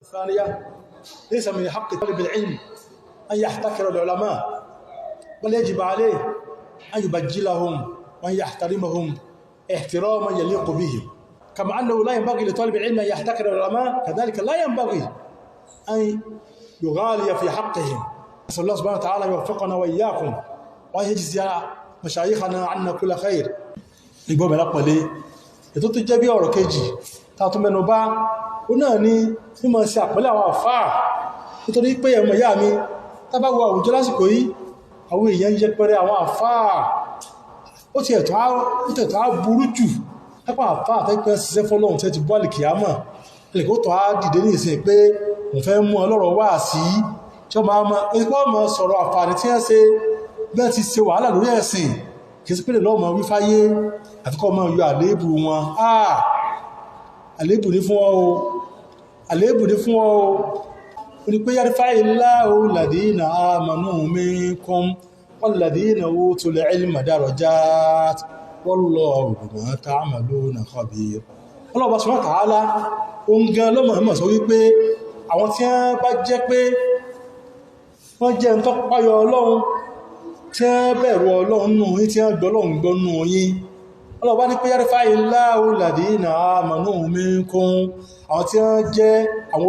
الثانية ليس من حق طالب العلم أن يحتكر العلماء، بل يجب عليه أن يبجلهم وأن يحترمهم احتراما يليق بهم، كما أنه لا ينبغي لطالب العلم أن يحتكر العلماء، كذلك لا ينبغي أن يغالي في حقهم. نسأل الله سبحانه وتعالى يوفقنا وإياكم وأن يجزي مشايخنا عنا كل خير. Ìgbọ́ mi lápọ̀lẹ́ ètò tó jẹ́ bí ọ̀rọ̀ kejì tààtù mẹ́nu bá ó náà ní mímọ̀ sí àpẹẹlẹ̀ àwọn àfáà, nítorí pé ẹmọ ìyá mi tàbá wo àwùjọ lásìkò yìí àwọn èèyàn yẹpẹrẹ àwọn àfáà. Ó ti ẹ̀tọ́ á burú jù lápá àfáà tẹ́pẹ́ ṣiṣẹ́ fọ́lọ́run tẹ́ ti bọ́ọ̀lì kìámọ̀ ẹlẹ́kọ́ tó á dìde ní ìsìn pé òun fẹ́ mú ọlọ́rọ̀ wá sí tí ó máa mọ̀ sọ̀rọ̀ àǹfààní tí wọ́n ṣe bẹ́ẹ̀ ti ṣe wàhálà lórí ẹ̀sìn kìí sí pé lè lọ́mọ wí fáyé àfikọ́ ọmọ yọ àléébù wọn. Àléébù ní fún ọ o, àléébù ní fún ọ o. Ó ní pé yarfa'illahu alladhina amanu minkum walladhina utul ilma darajat wallahu bima ta'maluna khabir. Ọlọ́run subhanahu wa ta'ala ó ń gan lọ́mọ ẹ̀mọ̀ sọ wípé àwọn tí wọ́n bá jẹ́ pé wọ́n jẹ́ ń tọ́páyọ Ọlọ́run tí wọ́n bẹ̀rù Ọlọ́run nù yín, tí wọ́n gbọ́ Ọlọ́run gbọ́ nù yín. Ọlọ́run bá ní pé yarfa'illahu alladhina amanu minkum, àwọn tí wọ́n jẹ́ àwọn